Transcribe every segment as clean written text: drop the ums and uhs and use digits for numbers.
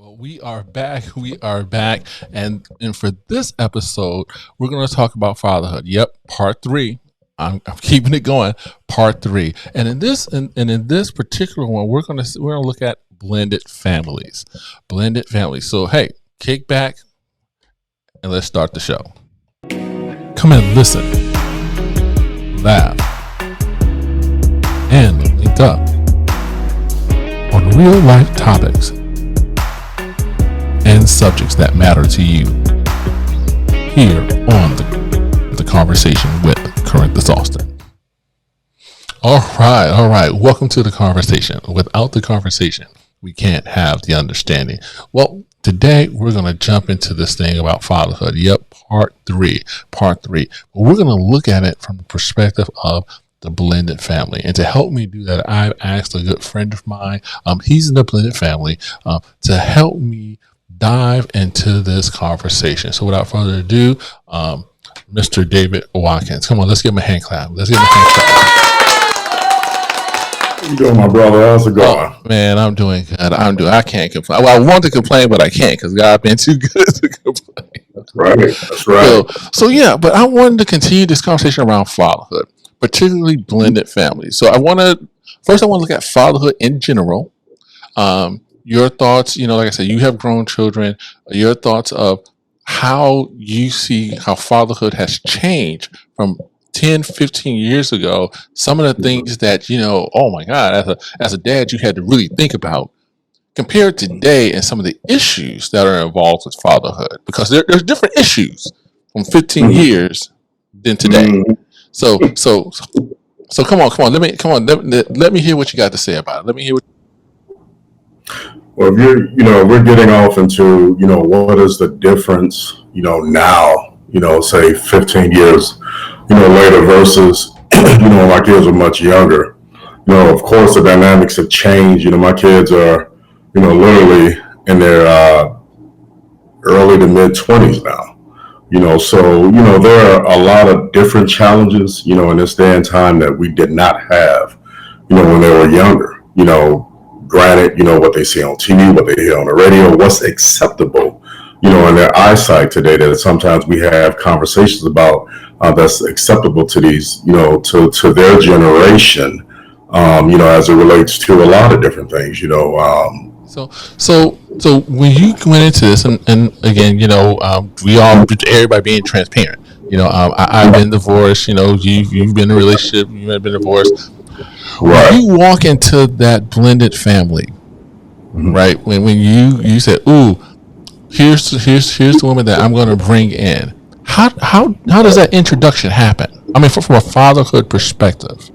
Well, we are back. We are back, and for this episode, we're going to talk about fatherhood. Yep, part three. I'm keeping it going. Part three, and in this particular one, we're gonna look at blended families. Blended families. So hey, kick back and let's start the show. Come and listen, laugh, and link up on real life topics and subjects that matter to you here on the conversation with Corinthus Austin. All right. Welcome to the conversation. Without the conversation, we can't have the understanding. Well, today we're going to jump into this thing about fatherhood. Yep, part three. But we're going to look at it from the perspective of the blended family. And to help me do that, I've asked a good friend of mine, he's in the blended family, to help me dive into this conversation. So without further ado, Mr. David Watkins. Come on, let's give him a hand clap. How you doing, my brother? How's it going? Oh, man, I'm doing good. I can't complain. Well, I want to complain, but I can't because God's been too good to complain. That's right. So yeah, but I wanted to continue this conversation around fatherhood, particularly blended families. So I want to look at fatherhood in general. Your thoughts, like I said, you have grown children, your thoughts of how you see how fatherhood has changed from 10, 15 years ago. Some of the things that, oh my God, as a dad, you had to really think about compared to today and some of the issues that are involved with fatherhood, because there's different issues from 15 years than today. So come on. Let me hear what you got to say about it. Let me hear what. Well, if we're getting off into, what is the difference, now, say 15 years, later versus, when my kids are much younger. Of course, the dynamics have changed. My kids are, literally in their early to mid 20s now. So, there are a lot of different challenges, in this day and time that we did not have, when they were younger. Granted, what they see on TV, what they hear on the radio, what's acceptable, in their eyesight today, that sometimes we have conversations about that's acceptable to these, to their generation, as it relates to a lot of different things, So when you went into this, and again, everybody being transparent, I've been divorced, you've been in a relationship, you've been divorced. Right. When you walk into that blended family, right? When you said, "Ooh, here's the woman that I'm going to bring in," how does that introduction happen? I mean, from a fatherhood perspective,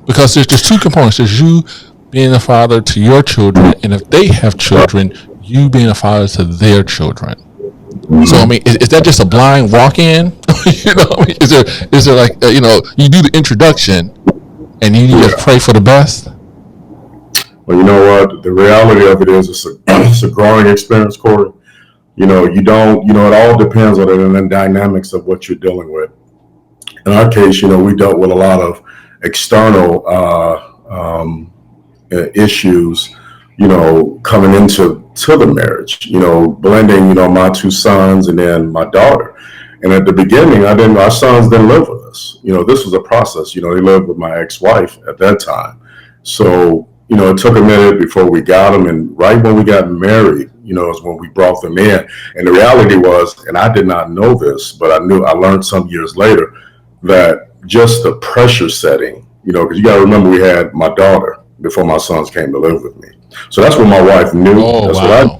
because there's two components. There's you being a father to your children, and if they have children, you being a father to their children. So I mean, is that just a blind walk in? Is there like you do the introduction and you just pray for the best? Well, you know what? The reality of it is it's a growing experience, Corey. You don't, it all depends on the dynamics of what you're dealing with. In our case, we dealt with a lot of external issues, coming into the marriage, blending, my two sons and then my daughter. And at the beginning, our sons didn't live with us. This was a process. They lived with my ex-wife at that time. So, it took a minute before we got them. And right when we got married, is when we brought them in. And the reality was, and I did not know this, but I learned some years later that just the pressure setting, because you got to remember we had my daughter before my sons came to live with me. So that's what my wife knew. Oh, that's wow. what I knew.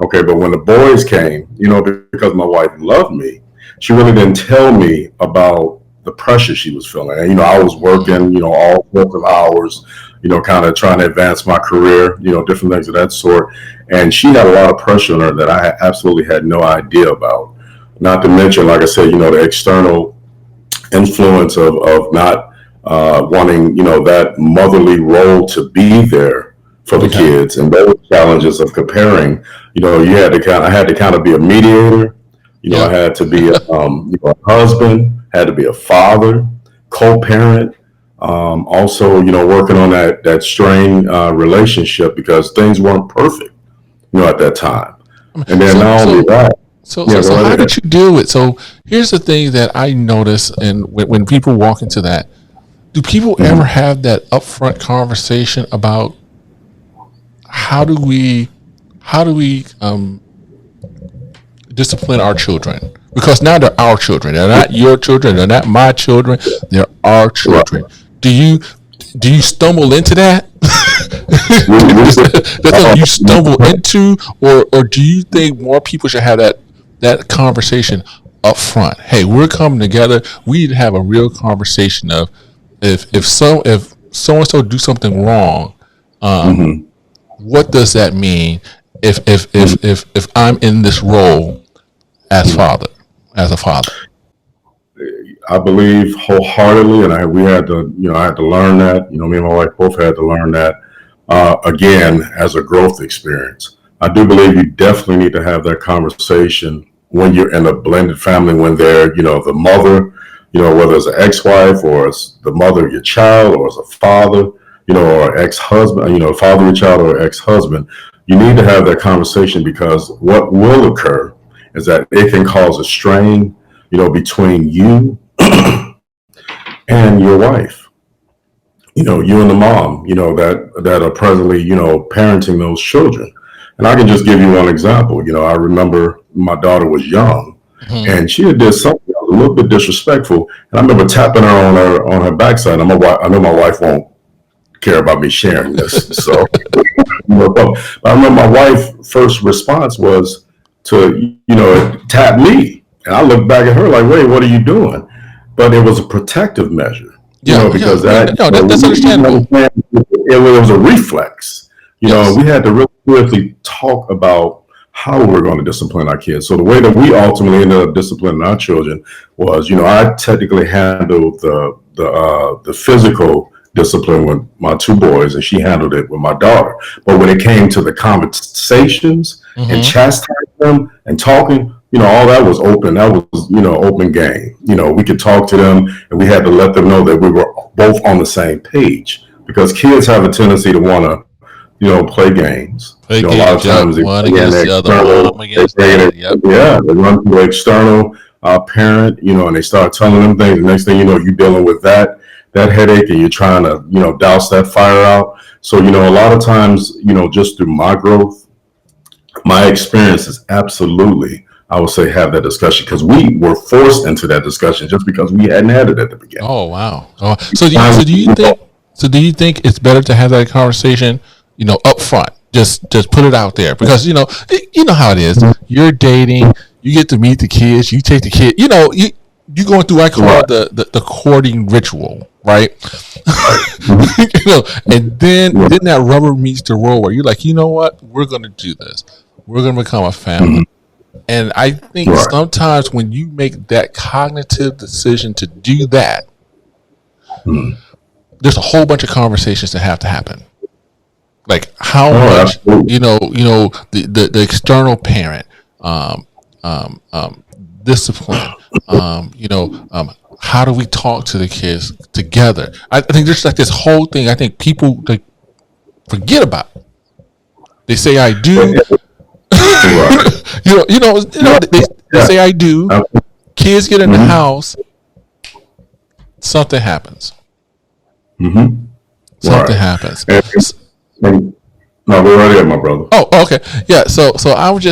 Okay, but when the boys came, because my wife loved me, she really didn't tell me about the pressure she was feeling. And, I was working, all sorts of hours, kind of trying to advance my career, different things of that sort. And she had a lot of pressure on her that I absolutely had no idea about. Not to mention, like I said, the external influence of not wanting, that motherly role to be there for the kids, and those challenges of comparing, I had to kind of be a mediator. I had to be a husband, had to be a father, co-parent, also, working on that strained relationship, because things weren't perfect, at that time. And then So, not only so, that, yeah, so, go how right did ahead. you deal with? So, here's the thing that I notice, and when people walk into that, do people ever Hmm. have that upfront conversation about how do we, how do we discipline our children? Because now they're our children. They're not your children. They're not my children. They're our children. Right. Do you do you stumble into that? We, we, That's something you stumble uh, into, or do you think more people should have that conversation up front? Hey, we're coming together. We need to have a real conversation of if so and so do something wrong, mhm, what does that mean mhm, if I'm in this role as mhm. father, as a father? I believe wholeheartedly, and we had to, I had to learn that. Me and my wife both had to learn that again as a growth experience. I do believe you definitely need to have that conversation when you're in a blended family, when they're, the mother, whether it's an ex-wife or it's the mother of your child or it's a father, or ex-husband, father of your child or ex-husband. You need to have that conversation because what will occur is that it can cause a strain, between you and your wife, you and the mom, that are presently, parenting those children. And I can just give you one example. I remember my daughter was young Mm-hmm. and she had did something that was a little bit disrespectful. And I remember tapping her on her backside. I know my wife won't care about me sharing this. So, but I remember my wife's first response was to, tap me. And I looked back at her like, wait, what are you doing? But it was a protective measure, Yeah, yeah. because I mean, that, no, that's we understandable. understand it was a reflex, and Yes. we had to really seriously talk about how we're going to discipline our kids. So the way that we ultimately ended up disciplining our children was, I technically handled the physical discipline with my two boys, and she handled it with my daughter. But when it came to the conversations and Mm-hmm. chastising them and talking, all that was open. That was, open game. We could talk to them, and we had to let them know that we were both on the same page because kids have a tendency to want to, play games. Play A lot games. of Yep. times they One bring in against the the other. external, Mom they against bring in dad. it, Yep. yeah, they run to the external parent, and they start telling them things. The next thing you know, you're dealing with that headache, and you're trying to, douse that fire out. So, a lot of times, just through my growth, my experience is absolutely, I would say, have that discussion because we were forced into that discussion just because we hadn't had it at the beginning. Oh wow. Oh, so Times, do you think it's better to have that conversation, up front? Just put it out there because you know how it is. You're dating, you get to meet the kids, you take the kid, you going through I call right, it the courting ritual, right? right, mhm, And then right, that rubber meets the road where you're like, you know what, we're gonna do this. We're gonna become a family. mhm, And I think right, sometimes when you make that cognitive decision to do that, mhm. there's a whole bunch of conversations that have to happen. Like how Oh, much absolutely. the external parent, um, um, um, discipline, how do we talk to the kids together? I think there's like this whole thing. I think people like forget about. They say I do. Right. No, They yeah. say I do. Kids get in the Mm-hmm. house, something happens. Mm-hmm. Something Right. happens. And, and no, go right ahead, my brother. Oh, okay, yeah. So I was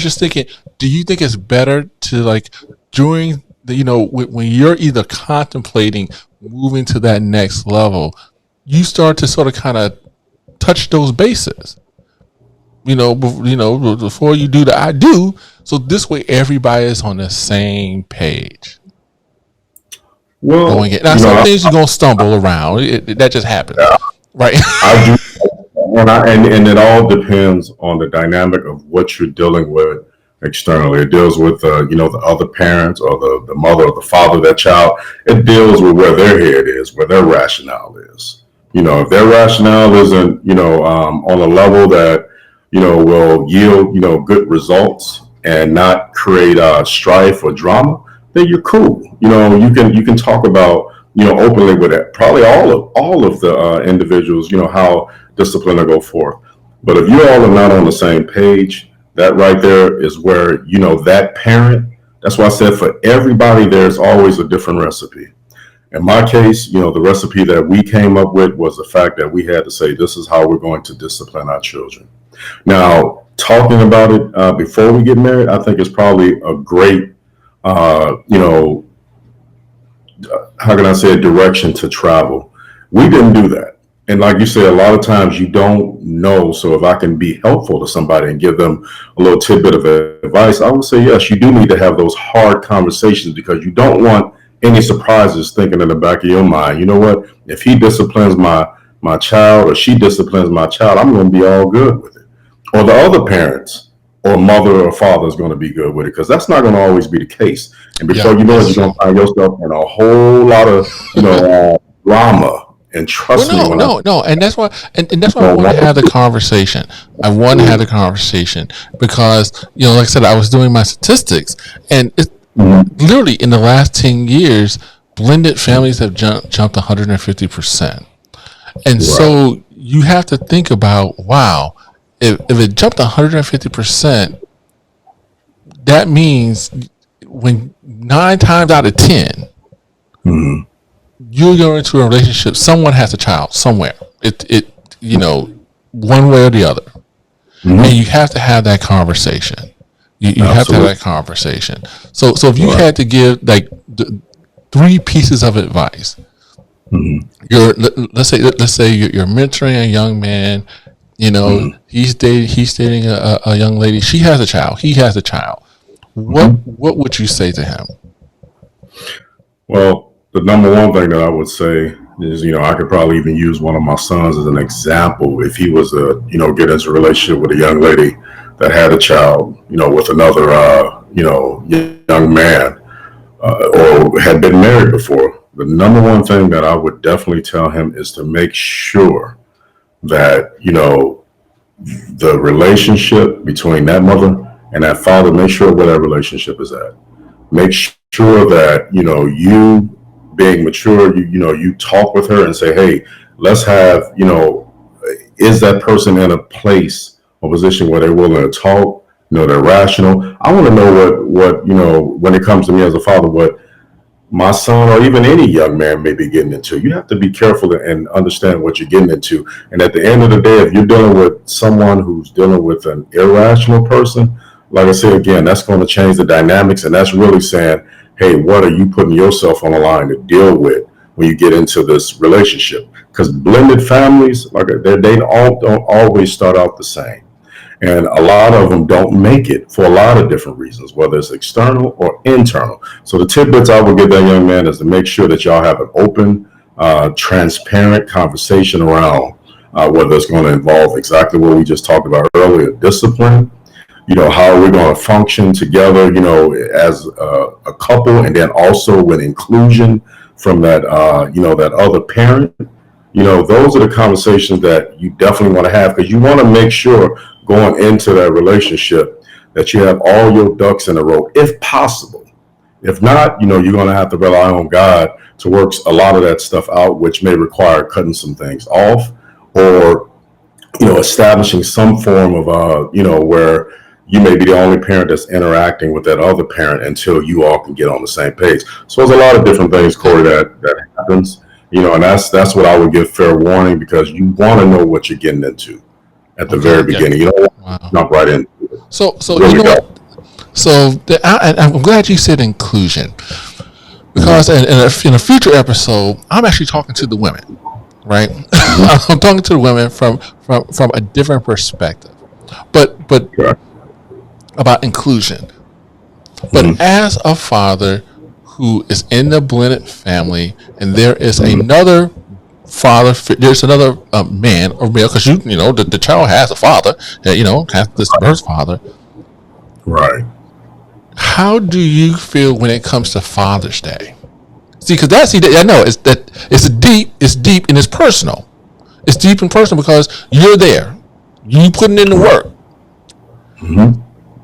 just thinking. Do you think it's better to like during the when you're either contemplating moving to that next level, you start to sort of kind of touch those bases. Before you do the I do. So this way, everybody is on the same page. Going Well, in. Now, some things you're gonna stumble around. That just happens, right? I do, and it all depends on the dynamic of what you're dealing with externally. It deals with the other parents or the mother or the father of that child. It deals with where their head is, where their rationale is. If their rationale isn't on a level that will yield good results and not create strife or drama, then you're cool. You can talk about openly with it. Probably all of the individuals, how discipline will go forth. But if you all are not on the same page, that right there is where, that parent, that's why I said for everybody, there's always a different recipe. In my case, the recipe that we came up with was the fact that we had to say, this is how we're going to discipline our children. Now, talking about it before we get married, I think is probably a great, how can I say, a direction to travel. We didn't do that. And like you say, a lot of times you don't know. So if I can be helpful to somebody and give them a little tidbit of advice, I would say, yes, you do need to have those hard conversations, because you don't want any surprises thinking in the back of your mind, you know what, if he disciplines my child or she disciplines my child, I'm going to be all good with it. Or the other parents or mother or father is going to be good with it, because that's not going to always be the case. And before you know it, you're going to find yourself in a whole lot of, drama. And trust me, no, and that's why, and that's why I want to have the conversation. I want to have the conversation because, like I said, I was doing my statistics, and it's literally in the last 10 years, blended families have jumped 150%. And so you have to think about, wow, if it jumped 150%, that means when 9 times out of 10, you go into a relationship, someone has a child somewhere. One way or the other. And you have to have that conversation. You have to have that conversation. So if you had to give like 3 pieces of advice, let's say you're mentoring a young man, he's dating a young lady, she has a child, he has a child. What would you say to him? Well, the number one thing that I would say is, I could probably even use one of my sons as an example. If he was to, get into a relationship with a young lady that had a child, with another, young man, or had been married before, the number one thing that I would definitely tell him is to make sure that, the relationship between that mother and that father, make sure where that relationship is at. Make sure that, you being mature, you talk with her and say, hey, let's have, is that person in a place or position where they're willing to talk, they're rational. I want to know what, when it comes to me as a father, what my son or even any young man may be getting into. You have to be careful and understand what you're getting into. And at the end of the day, if you're dealing with someone who's dealing with an irrational person, like I said, again, that's going to change the dynamics. And that's really saying, hey, what are you putting yourself on the line to deal with when you get into this relationship? Because blended families, like they all don't always start out the same. And a lot of them don't make it for a lot of different reasons, whether it's external or internal. So the tidbits I would give that young man is to make sure that y'all have an open, transparent conversation around whether it's going to involve exactly what we just talked about earlier, discipline, how we're going to function together, as a couple, and then also with inclusion from that, that other parent. Those are the conversations that you definitely want to have, because you want to make sure going into that relationship that you have all your ducks in a row, if possible. If not, you're going to have to rely on God to work a lot of that stuff out, which may require cutting some things off, or, establishing some form of, where you may be the only parent that's interacting with that other parent until you all can get on the same page. So there's a lot of different things, Corey, that happens, and that's what I would give fair warning, because you want to know what you're getting into at the very beginning. You don't want to jump right into it. So what? So I'm glad you said inclusion, because in a future episode, I'm actually talking to the women, right? I'm talking to the women from a different perspective, but about inclusion. But as a father who is in the blended family, and there is another father, there's another man or male, because the child has a father, has this birth father. Right. How do you feel when it comes to Father's Day? See, because I know it's deep and it's personal. It's deep and personal because you're there, you putting in the work.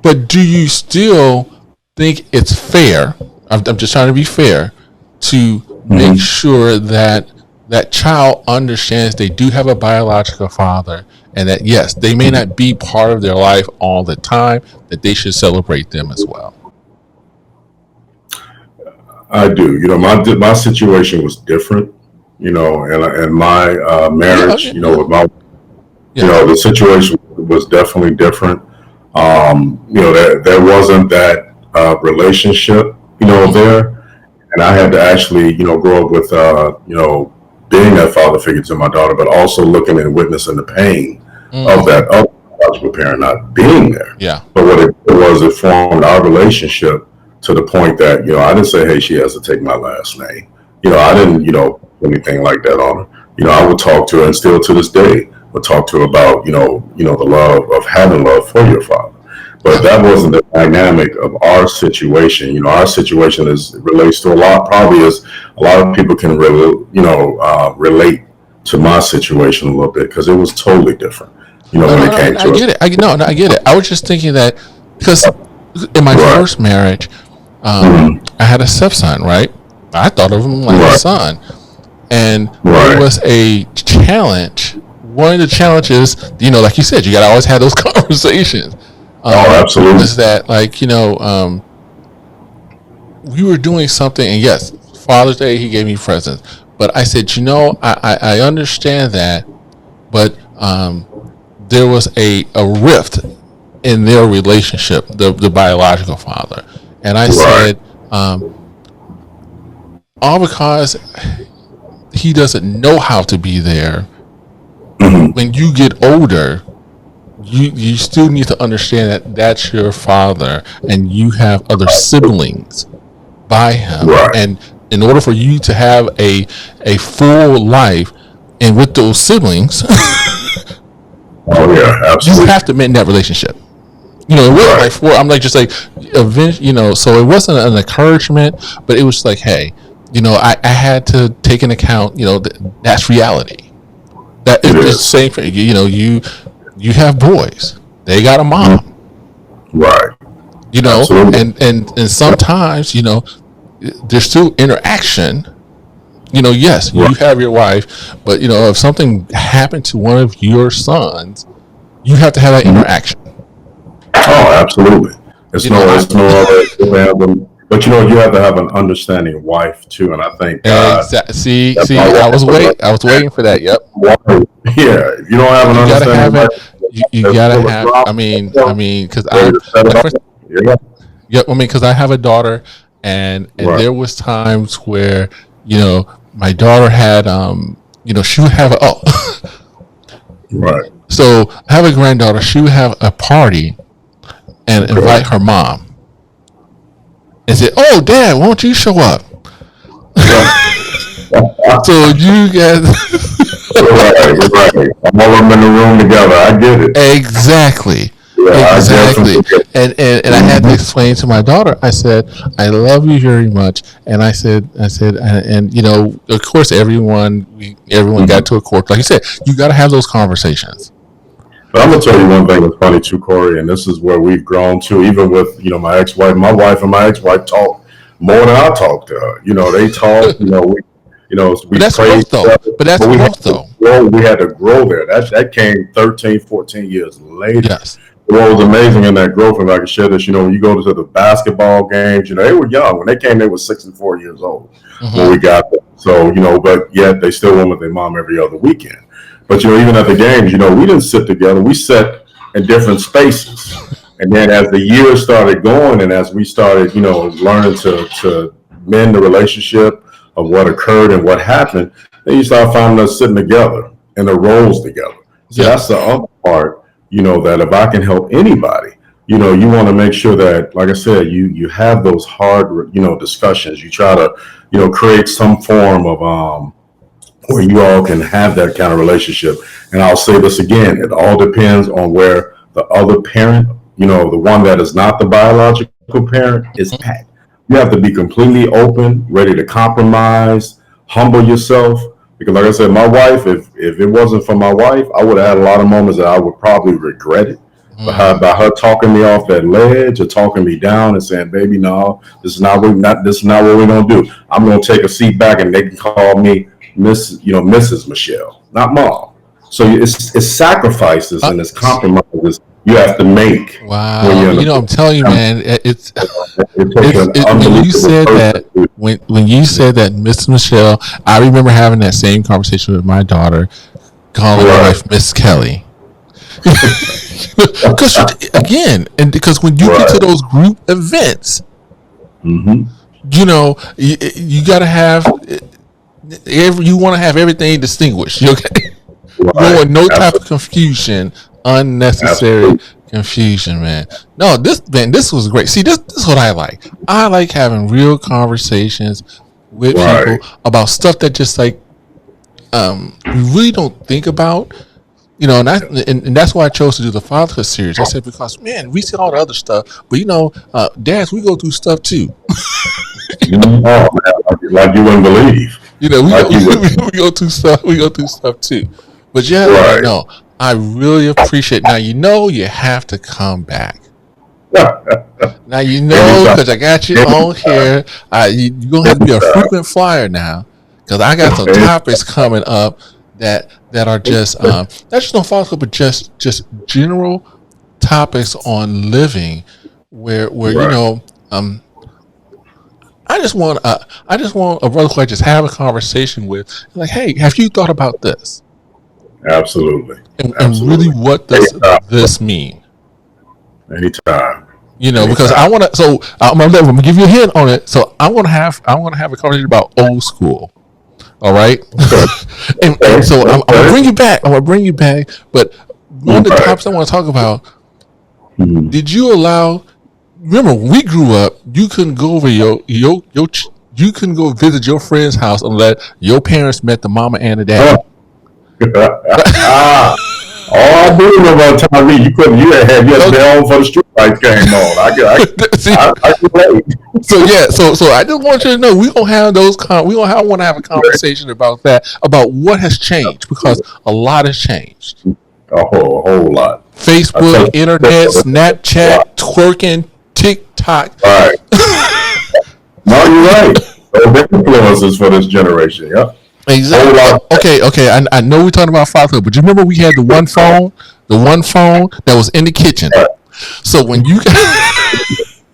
But do you still think it's fair? I'm just trying to be fair to make sure that that child understands they do have a biological father, and that yes, they may not be part of their life all the time, that they should celebrate them as well. I do. My situation was different. And my marriage. With my Yeah. the situation was definitely different. There wasn't that relationship, there, and I had to actually, grow up with, being that father figure to my daughter, but also looking and witnessing the pain of that other biological parent not being there. Yeah. But what it was, it formed our relationship to the point that, I didn't say, hey, she has to take my last name. I didn't, anything like that on her. I would talk to her, and still to this day, would talk to her about, the love of having love for your father. But that wasn't the dynamic of our situation. Our situation relates to a lot, probably as a lot of people can relate to my situation a little bit, because it was totally different. When it came to I get it. I get it. I was just thinking that because in my first marriage, I had a stepson, right? I thought of him like a son, and it was a challenge. One of the challenges, like you said, you got to always have those conversations. Absolutely. Was that we were doing something, and yes, Father's Day, he gave me presents, but I said, I understand that, but there was a rift in their relationship, the biological father, and I said, all because he doesn't know how to be there. When you get older, you still need to understand that that's your father, and you have other siblings by him, and in order for you to have a full life, and with those siblings, absolutely, you have to mend that relationship. It wasn't I'm just so it wasn't an encouragement, but it was like, hey, I had to take into account, that's reality. That is the same for you have boys, they got a mom, right? And sometimes there's still interaction. Yes, you have your wife, but if something happened to one of your sons, you have to have that interaction. Oh, absolutely. It's no other. But you have to have an understanding wife too, and I think See, I was waiting for that. Yep. Yeah, if you don't have an understanding wife, you gotta have. I mean, because because I have a daughter, and there was times where my daughter had she would have so I have a granddaughter. She would have a party and invite her mom. And said, "Oh, Dad, won't you show up?" So you guys, right. All of them in the room together. I get it. Exactly. And I had to explain to my daughter. I said, "I love you very much." And I said, and of course, everyone got to a court. Like you said, you got to have those conversations. But I'm gonna tell you one thing that's funny too, Corey, and this is where we've grown to. Even with my ex-wife, my wife and my ex-wife talk more than I talk to her. They talk. We that's prayed. Growth, though. But that's growth, though. We had to grow there. That came 13, 14 years later. Yes. What was amazing in that growth, and I can share this, when you go to the basketball games, they were young. When they came, they were 6 and 4 years old when we got there. So, but yet they still went with their mom every other weekend. But, even at the games, we didn't sit together. We sat in different spaces. And then as the years started going, and as we started, learning to mend the relationship of what occurred and what happened, then you start finding us sitting together in the roles together. So that's the other part, that if I can help anybody, you want to make sure that, like I said, you have those hard, discussions. You try to, create some form of where you all can have that kind of relationship. And I'll say this again, it all depends on where the other parent, the one that is not the biological parent, is at. You have to be completely open, ready to compromise, humble yourself. Because like I said, my wife, if it wasn't for my wife, I would have had a lot of moments that I would probably regret it. By her talking me off that ledge or talking me down and saying, "Baby, no, this is not what we're gonna do. I'm gonna take a seat back and they can call me Mrs. Michelle, not Mom." So it's sacrifices and it's compromises you have to make. Wow. I'm telling you, man, it's when you said that, when you said that, Miss Michelle, I remember having that same conversation with my daughter, calling my wife Miss Kelly. Because again, and because when you get to those group events, you gotta have you want to have everything distinguished. Okay, you don't want no type of confusion, unnecessary confusion, man. No, this was great. See, this is what I like. I like having real conversations with people about stuff that just like we really don't think about. And that's why I chose to do the Fatherhood series. I said, because, man, we see all the other stuff, but, dads, we go through stuff, too. Man, like you wouldn't believe. We go through stuff. We go through stuff, too. But, no, I really appreciate. Now, you have to come back. Now, because I got you on here. You're going to have to be a frequent flyer now, because I got some topics coming up that are just not just on fatherhood, but just general topics on living, where I just want a brother who I just have a conversation with, like, hey, have you thought about this? Absolutely. And really, what does this mean? Anytime. Because I want to. So I'm gonna give you a hint on it. So I want to have a conversation about old school. All right, and so I'm gonna bring you back. But one of the topics I want to talk about: did you allow? Remember, when we grew up, you couldn't go over you couldn't go visit your friend's house unless your parents met the mama and the dad. All I do about time you couldn't. You had to be home for the street lights came on. I relate. So I just want you to know we gonna have those. We gonna want to have a conversation about that, about what has changed, because a lot has changed. A whole lot. Facebook, internet, Snapchat, twerking, TikTok. Right. No, you're right. Those influences for this generation. Yeah. Exactly. Okay. I know we're talking about fatherhood, but you remember we had the one phone that was in the kitchen. So when you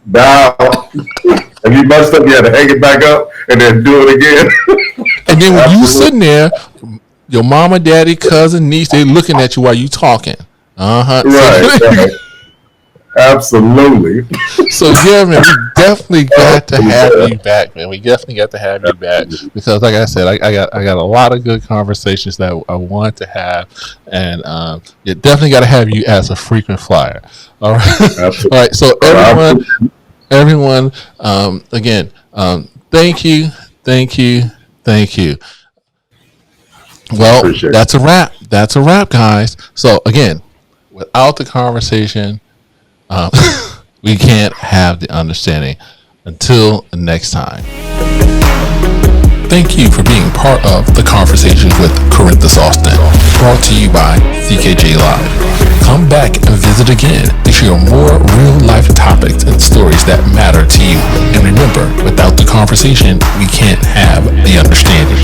now, if you messed up, you had to hang it back up and then do it again. And then when you sitting there, your mama, daddy, cousin, niece, they looking at you while you talking. Right. Absolutely. So yeah, man, we definitely got to have you back, man. We definitely got to have you back, because, like I said, I got a lot of good conversations that I want to have, and you definitely got to have you as a frequent flyer. All right, absolutely. All right. So everyone, again, thank you. Well, that's a wrap. That's a wrap, guys. So again, without the conversation, we can't have the understanding. Until next time. Thank you for being part of the Conversations with Corinthus Austin, brought to you by CKJ Live. Come back and visit again to share more real-life topics and stories that matter to you. And remember, without the conversation, we can't have the understanding.